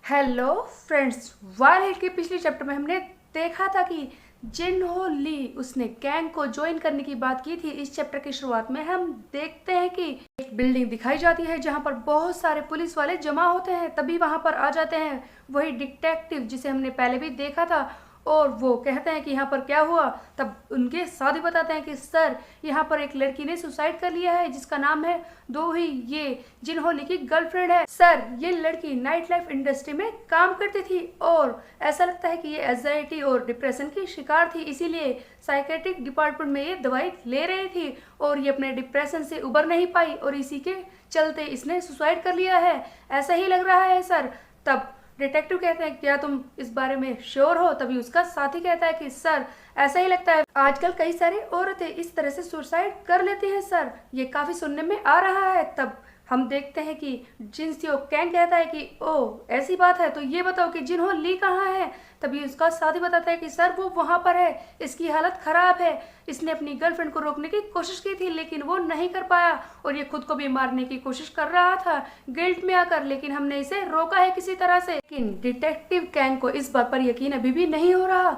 Hello friends, wild के पिछले chapter में हमने देखा था कि जिन हो ली उसने गैंग को ज्वाइन करने की बात की थी। इस चैप्टर की शुरुआत में हम देखते हैं कि एक बिल्डिंग दिखाई जाती है जहां पर बहुत सारे पुलिस वाले जमा होते हैं। तभी वहां पर आ जाते हैं वही डिटेक्टिव जिसे हमने पहले भी देखा था, और वो कहते हैं कि यहाँ पर क्या हुआ। तब उनके साथ ही बताते हैं कि सर, यहाँ पर एक लड़की ने सुसाइड कर लिया है जिसका नाम है दोही, ये जिनहोली की गर्लफ्रेंड है। सर, ये लड़की नाइट लाइफ इंडस्ट्री में काम करती थी और ऐसा लगता है कि ये एंजाइटी और डिप्रेशन की शिकार थी, इसीलिए साइकेट्रिक डिपार्टमेंट में ये दवाई ले रही थी और ये अपने डिप्रेशन से उबर नहीं पाई और इसी के चलते इसने सुसाइड कर लिया है। ऐसा ही लग रहा है सर। तब डिटेक्टिव कहते हैं क्या तुम इस बारे में श्योर हो? तभी उसका साथी कहता है कि सर, ऐसा ही लगता है, आजकल कई सारी औरतें इस तरह से सुसाइड कर लेती हैं सर, ये काफी सुनने में आ रहा है। तब हम देखते हैं कि जिनसियो कैंग कहता है कि ओ ऐसी बात है, तो ये बताओ कि जिन्हो ली कहाँ है? तभी उसका साथी बताता है कि सर वो वहां पर है, इसकी हालत खराब है, इसने अपनी गर्लफ्रेंड को रोकने की कोशिश की थी लेकिन वो नहीं कर पाया और ये खुद को भी मारने की कोशिश कर रहा था गिल्ट में आकर, लेकिन हमने इसे रोका है किसी तरह से। लेकिन डिटेक्टिव कैंग को इस बात पर यकीन अभी भी नहीं हो रहा।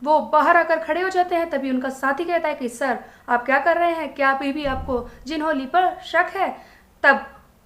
वो बाहर आकर खड़े हो जाते हैं। तभी उनका साथी कहता है कि सर, आप क्या कर रहे हैं? क्या अभी भी आपको जिनहोली पर शक है? तब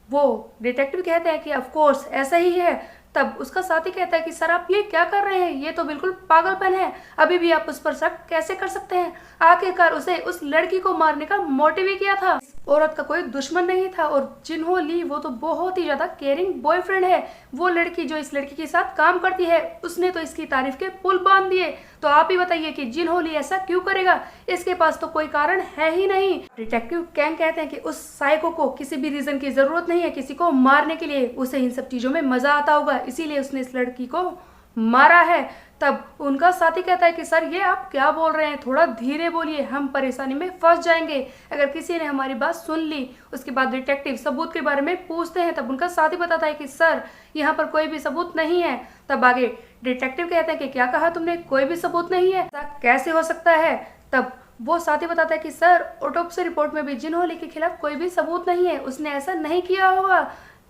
वो डिटेक्टिव कहते हैं कि ऑफ कोर्स ऐसा ही है। तब उसका साथी कहता है कि सर, आप ये क्या कर रहे हैं? ये तो बिल्कुल पागलपन है, अभी भी आप उस पर शक कैसे कर सकते हैं? आखिरकार उसे उस लड़की को मारने का मोटिव ही किया था, औरत का कोई दुश्मन नहीं था। और जिन्हो ली वो तो बहुत ही ज्यादा केयरिंग बॉयफ्रेंड है। वो लड़की जो इस लड़की के साथ काम करती है उसने तो इसकी तारीफ के पुल बांध दिए। तो आप ही बताइए कि जिन्हो ली ऐसा क्यों करेगा? इसके पास तो कोई कारण है ही नहीं। डिटेक्टिव कैंग कहते हैं कि उस साइको को किसी भी रीजन की जरूरत नहीं है किसी को मारने के लिए, उसे इन सब चीजों में मजा आता होगा, इसीलिए उसने इस लड़की को मारा है। तब उनका साथी कहता है कि सर, ये आप क्या बोल रहे हैं? थोड़ा धीरे बोलिए, हम परेशानी में फंस जाएंगे अगर किसी ने हमारी बात सुन ली। उसके बाद डिटेक्टिव सबूत के बारे में पूछते हैं। तब उनका साथी बताता है कि सर, यहाँ पर कोई भी सबूत नहीं है। तब आगे डिटेक्टिव कहते हैं कि क्या कहा तुमने? कोई भी सबूत नहीं है? ऐसा कैसे हो सकता है? तब वो साथी बताता है कि सर, ऑटोप्सी रिपोर्ट में भी जिनहोली के खिलाफ कोई भी सबूत नहीं है, उसने ऐसा नहीं किया होगा।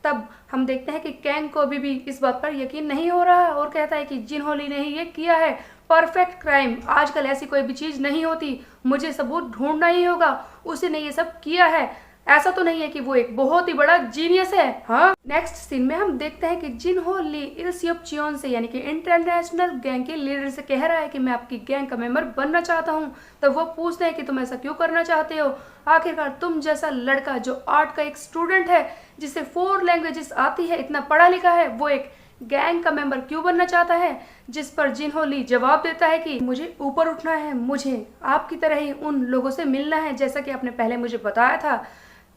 तब हम देखते हैं कि कैंग को अभी भी इस बात पर यकीन नहीं हो रहा और कहता है कि जिनहोली ने ही ये किया है। परफेक्ट क्राइम, आजकल ऐसी कोई भी चीज नहीं होती, मुझे सबूत ढूंढना ही होगा, उसी ने ये सब किया है। ऐसा तो नहीं है कि वो एक बहुत ही बड़ा जीनियस है। हाँ, नेक्स्ट सीन में हम देखते हैं कि जिनहो ली इल्सियोपचियोन से यानी कि इंटरनेशनल गैंग के लीडर से कह रहा है कि मैं आपकी गैंग का मेंबर बनना चाहता हूँ। तब वो पूछते हैं कि तुम ऐसा क्यों करना चाहते हो? आखिरकार तुम जैसा लड़का जो आर्ट का एक स्टूडेंट है, जिसे 4 लैंग्वेजेस आती है, इतना पढ़ा लिखा है, वो एक गैंग का मेंबर क्यों बनना चाहता है? जिस पर जिनहोली जवाब देता है कि मुझे ऊपर उठना है, मुझे आपकी तरह ही उन लोगों से मिलना है जैसा कि आपने पहले मुझे बताया था।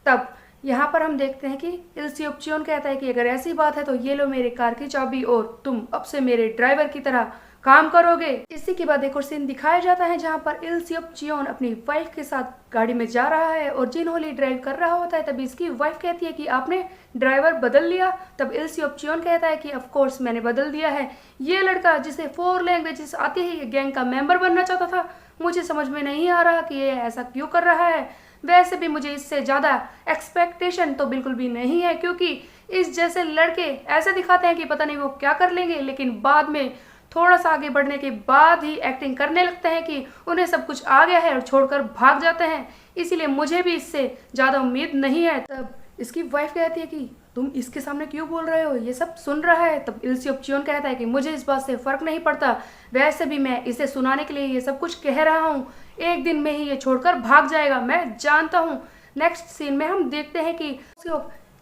तब यहाँ पर हम देखते हैं कि इल्सियोपचियोन कहता है कि अगर ऐसी बात है तो ये लो मेरी कार की चाबी और तुम अब से मेरे ड्राइवर की तरह काम करोगे। इसी के बाद एक और सीन दिखाया जाता है जहाँ पर इल्सियोपचियोन अपनी वाइफ के साथ गाड़ी में जा रहा है और जिनहोली ड्राइव कर रहा होता है। तभी इसकी वाइफ कहती है कि आपने ड्राइवर बदल लिया? तब इल्सियोपचियोन कहता है कि ऑफ कोर्स मैंने बदल दिया है, ये लड़का जिसे 4 लैंग्वेजेस आती है ये गैंग का मेंबर बनना चाहता था, मुझे समझ में नहीं आ रहा कि ये ऐसा क्यों कर रहा है। वैसे भी मुझे इससे ज्यादा एक्सपेक्टेशन तो बिल्कुल भी नहीं है, क्योंकि इस जैसे लड़के ऐसे दिखाते हैं कि पता नहीं वो क्या कर लेंगे, लेकिन बाद में थोड़ा सा आगे बढ़ने के बाद ही एक्टिंग करने लगते हैं कि उन्हें सब कुछ आ गया है और छोड़कर भाग जाते हैं। इसीलिए मुझे भी इससे ज्यादा उम्मीद नहीं है। तब इसकी वाइफ कहती है कि तुम इसके सामने क्यों बोल रहे हो, ये सब सुन रहा है। तब इल्सियोपचियोन कहता है कि मुझे इस बात से फर्क नहीं पड़ता, वैसे भी मैं इसे सुनाने के लिए ये सब कुछ कह रहा हूँ, एक दिन में ही ये छोड़कर भाग जाएगा, मैं जानता हूँ। नेक्स्ट सीन में हम देखते हैं कि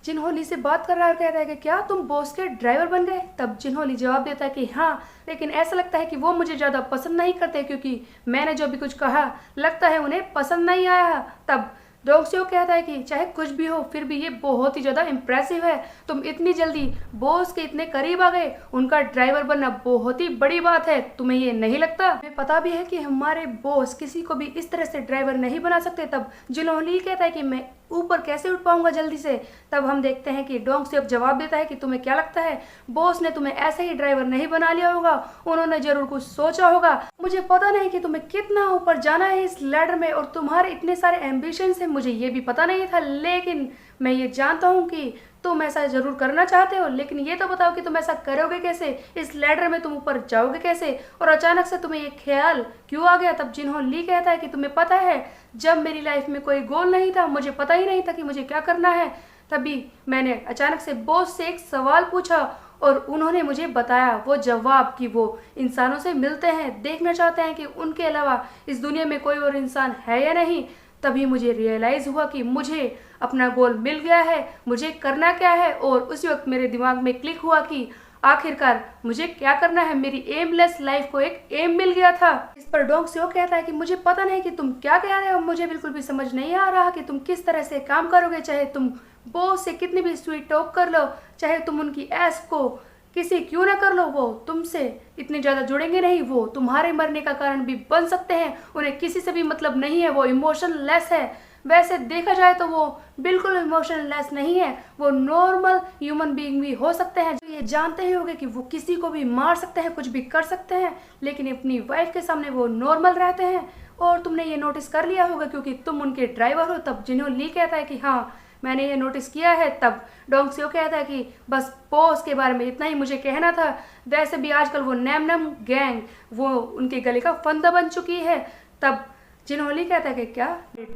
जिनहोली से बात कर रहा है और कहता है कि क्या तुम बॉस के ड्राइवर बन गए? तब जिनहोली जवाब देता है कि हाँ, लेकिन ऐसा लगता है कि वो मुझे ज्यादा पसंद नहीं करते, क्योंकि मैंने जो भी कुछ कहा लगता है उन्हें पसंद नहीं आया। तब डोंगसियो कहता है कि चाहे कुछ भी हो फिर भी ये बहुत ही ज्यादा इम्प्रेसिव है, तुम इतनी जल्दी बॉस के इतने करीब आ गए, उनका ड्राइवर बनना बहुत ही बड़ी बात है, तुम्हें ये नहीं लगता? हमें पता भी है कि हमारे बॉस किसी को भी इस तरह से ड्राइवर नहीं बना सकते। तब जिनहोली कहता है कि मैं ऊपर कैसे उठ पाऊंगा जल्दी से? तब हम देखते हैं कि डोंगसियो जवाब देता है कि तुम्हें क्या लगता है बॉस ने तुम्हें ऐसे ही ड्राइवर नहीं बना लिया होगा, उन्होंने जरूर कुछ सोचा होगा। मुझे पता नहीं कि तुम्हें कितना ऊपर जाना है इस लैडर में और तुम्हारे इतने सारे एम्बिशन है, मुझे ये भी पता नहीं था, लेकिन मैं ये जानता हूँ कि तुम ऐसा जरूर करना चाहते हो, लेकिन ये तो बताओ कि तुम ऐसा करोगे कैसे, इस लैडर में तुम ऊपर जाओगे कैसे, और अचानक से तुम्हें ये ख्याल क्यों आ गया। तब जिन्हो ली कहता है कि तुम्हें पता है, जब मेरी लाइफ में कोई गोल नहीं था, मुझे पता ही नहीं था कि मुझे क्या करना है, तभी मैंने अचानक से बॉस से एक सवाल पूछा और उन्होंने मुझे बताया वो जवाब कि वो इंसानों से मिलते हैं, देखना चाहते हैं कि उनके अलावा इस दुनिया में कोई और इंसान है या नहीं। तभी मुझे रियलाइज़ हुआ कि मुझे अपना गोल मिल गया है, मुझे करना क्या है, और उसी वक्त मेरे दिमाग में क्लिक हुआ कि आखिरकार मुझे क्या करना है। मेरी एमलेस लाइफ को एक एम मिल गया था। इस पर डोंग स्यो कहता है कि मुझे पता नहीं कि तुम क्या कह रहे हो, मुझे बिल्कुल भी समझ नहीं आ रहा कि तुम किस तरह से काम करोगे, चाहे तुम बॉस से कितनी भी स्वीट टॉक कर लो, चाहे तुम उनकी एस को किसी क्यों ना कर लो, वो तुमसे इतने ज़्यादा जुड़ेंगे नहीं, वो तुम्हारे मरने का कारण भी बन सकते हैं, उन्हें किसी से भी मतलब नहीं है, वो इमोशनलेस है। वैसे देखा जाए तो वो बिल्कुल इमोशनलेस नहीं है, वो नॉर्मल ह्यूमन बीइंग भी हो सकते हैं, जो ये जानते ही होंगे कि वो किसी को भी मार सकते हैं, कुछ भी कर सकते हैं, लेकिन अपनी वाइफ के सामने वो नॉर्मल रहते हैं। और तुमने ये नोटिस कर लिया होगा क्योंकि तुम उनके ड्राइवर हो। तब जिन्हो ली कहता है कि हाँ मैंने ये नोटिस किया है। तब डोंग स्यो कहता है कि बस बॉस के बारे में इतना ही मुझे कहना था, वैसे भी आजकल वो नैम नैम गैंग वो उनके गले का फंदा बन चुकी है। तब जिन्हो ली कहता है कि क्या,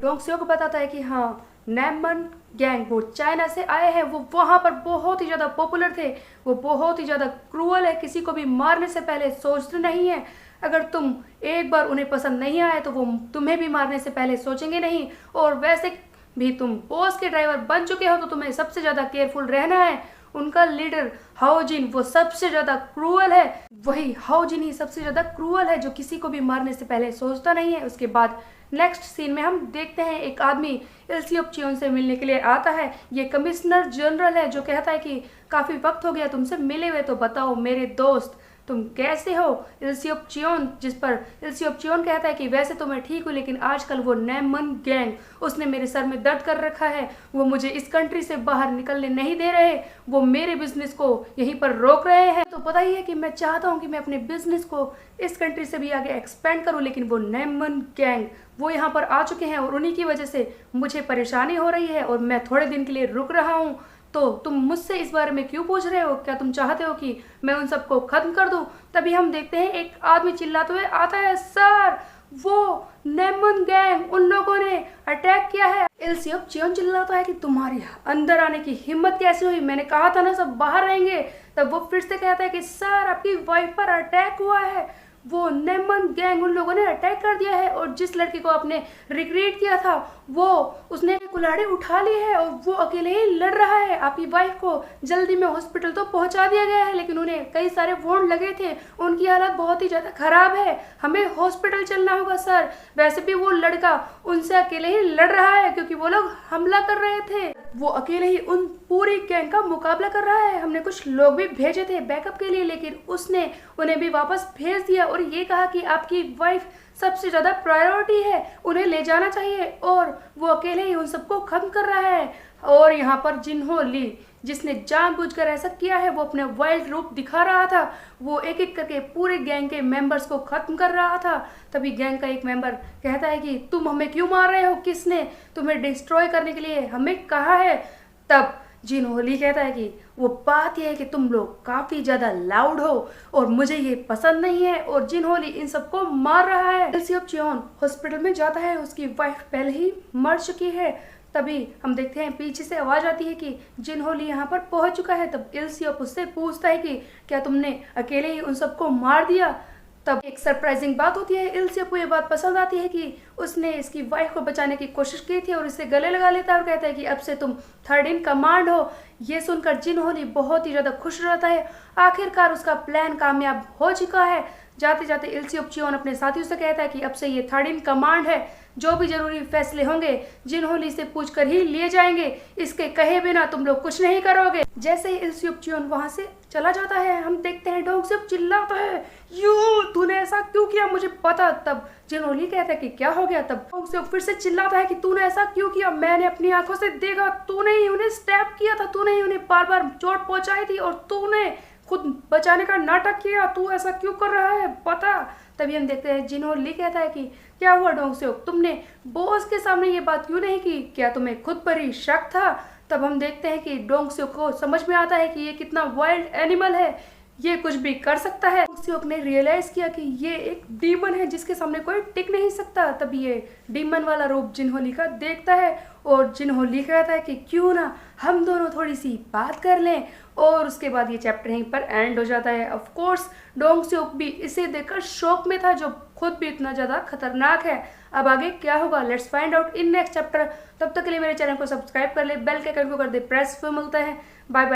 डोंग स्यो को बताता है कि हाँ नैमन गैंग वो चाइना से आए हैं, वो वहाँ पर बहुत ही ज़्यादा पॉपुलर थे, वो बहुत ही ज़्यादा क्रूअल है, किसी को भी मारने से पहले सोचते नहीं है। अगर तुम एक बार उन्हें पसंद नहीं आए तो वो तुम्हें भी मारने से पहले सोचेंगे नहीं, और वैसे भी तुम बॉस के ड्राइवर बन चुके हो तो तुम्हें सबसे ज़्यादा केयरफुल रहना है। उनका लीडर हाओजिन वो सबसे ज़्यादा क्रूअल है, वही हाओजिन ही सबसे ज़्यादा क्रूअल है जो किसी को भी मारने से पहले सोचता नहीं है। उसके बाद नेक्स्ट सीन में हम देखते हैं एक आदमी इल्सियोप चियोन से मिलने के लिए आता है। ये कमिश्नर जनरल है जो कहता है कि काफ़ी वक्त हो गया तुमसे मिले हुए, तो बताओ मेरे दोस्त तुम कैसे हो। इल्सियोप चियोन, जिस पर इल्सियोप चियोन कहता है कि वैसे तो मैं ठीक हूँ, लेकिन आजकल वो नैमन गैंग उसने मेरे सर में दर्द कर रखा है, वो मुझे इस कंट्री से बाहर निकलने नहीं दे रहे, वो मेरे बिजनेस को यहीं पर रोक रहे हैं। तो पता ही है कि मैं चाहता हूँ कि मैं अपने बिजनेस को इस कंट्री से भी आगे एक्सपेंड करूँ, लेकिन वो नैमन गैंग वो यहाँ पर आ चुके हैं और उन्हीं की वजह से मुझे परेशानी हो रही है और मैं थोड़े दिन के लिए रुक रहा हूँ। तो तुम मुझसे इस बारे में क्यों पूछ रहे हो, क्या तुम चाहते हो कि मैं उन सबको खत्म कर दूं। तभी हम देखते हैं एक आदमी चिल्लाते हुए आता है, सर वो नैमन गैंग उन लोगों ने अटैक किया है। इल्सियोप चियोन चिल्लाता है कि तुम्हारी अंदर आने की हिम्मत कैसे हुई, मैंने कहा था ना सब बाहर रहेंगे। तब वो फिर से कहता है कि सर आपकी वाइफ पर अटैक हुआ है, वो नैमन गैंग उन लोगों ने अटैक कर दिया है और जिस लड़की को आपने रिक्रूट किया था वो उसने कुल्हाड़ी उठा ली है और वो अकेले ही लड़ रहा है। आपकी वाइफ को जल्दी में हॉस्पिटल तो पहुंचा दिया गया है, लेकिन उन्हें कई सारे वोंड लगे थे, उनकी हालत बहुत ही ज़्यादा खराब है, हमें हॉस्पिटल चलना होगा सर। वैसे भी वो लड़का उनसे अकेले ही लड़ रहा है क्योंकि वो लोग हमला कर रहे थे, वो अकेले ही उन पूरी गैंग का मुकाबला कर रहा है। हमने कुछ लोग भी भेजे थे बैकअप के लिए, लेकिन उसने उन्हें भी वापस भेज दिया और ये कहा कि आपकी वाइफ सबसे ज़्यादा प्रायोरिटी है, उन्हें ले जाना चाहिए, और वो अकेले ही उन सबको खत्म कर रहा है। और यहाँ पर जिन्हो ली जिसने जानबूझकर ऐसा किया है वो अपने वाइल्ड रूप दिखा रहा था, वो एक एक करके पूरे गैंग के मेंबर्स को खत्म कर रहा था। तभी गैंग का एक मेंबर कहता है कि तुम हमें क्यों मार रहे हो, किसने तुम्हें डिस्ट्रॉय करने के लिए हमें कहा है। तब जिन्हो ली कहता है कि वो बात यह है कि तुम लोग काफ़ी ज़्यादा लाउड हो और मुझे ये पसंद नहीं है, और जिन्हो ली इन सबको मार रहा है। इल्सियोप चियोन हॉस्पिटल में जाता है, उसकी वाइफ पहले ही मर चुकी है। तभी हम देखते हैं पीछे से आवाज़ आती है कि जिन्हो ली यहाँ पर पहुँच चुका है। तब इल्सियोप उससे पूछता है कि क्या तुमने अकेले ही उन सबको मार दिया। तब एक सरप्राइजिंग बात होती है, इल्सियोप को ये बात पसंद आती है कि उसने इसकी वाइफ को बचाने की कोशिश की थी और इसे गले लगा लेता है और कहता है कि अब से तुम थर्ड इन कमांड हो। ये सुनकर जिन्हो ली बहुत ही ज़्यादा खुश रहता है, आखिरकार उसका प्लान कामयाब हो चुका है। जाते जाते इल्सियोप चियोन अपने साथियों से कहता है कि अब से ये थर्ड इन कमांड है, जो भी जरूरी फैसले होंगे जिन्हो ली से पूछकर ही लिए जाएंगे, इसके कहे बिना तुम लोग कुछ नहीं करोगे। जैसे ही इल्सियोप चियोन वहां से चला जाता है, हम देखते हैं डोंग स्यो चिल्लाता है, यू तूने ऐसा क्यों किया, मुझे पता। तब जिन्हो ली कहता है कि क्या हो गया। तब डोंग स्यो फिर से चिल्लाता है कि तूने ऐसा क्यों किया, मैंने अपनी आंखों से देखा, तूने ही उन्हें स्टैब किया था, तूने ही उन्हें बार बार चोट पहुंचाई थी और तूने खुद बचाने का नाटक किया, तू ऐसा क्यों कर रहा है बता। तभी हम देखते हैं जिन्हो ली कहता है कि क्या हुआ डोंग स्यो, तुमने बॉस के सामने ये बात क्यों नहीं की, क्या तुम्हें खुद पर ही शक था। तब हम देखते हैं कि डोंग सियोक को समझ में आता है कि ये कितना वाइल्ड एनिमल है, ये कुछ भी कर सकता है। डोंग सियोक ने रियलाइज किया कि ये एक डीमन है जिसके सामने कोई टिक नहीं सकता। तब ये डीमन वाला रूप जिन्होंली का देखता है और जिन्होंली कहता है कि क्यों ना हम दोनों थोड़ी सी बात कर लें। और उसके बाद ये चैप्टर यहीं पर एंड हो जाता है। ऑफ कोर्स डोंग सियोक भी इसे देखकर शॉक में था, जो खुद भी इतना ज़्यादा खतरनाक है। अब आगे क्या होगा, let's find out in next chapter. तब तक के लिए मेरे चैनल को सब्सक्राइब कर ले, बेल के आइकन को कर दे प्रेस। फिर मिलते हैं, बाय बाय।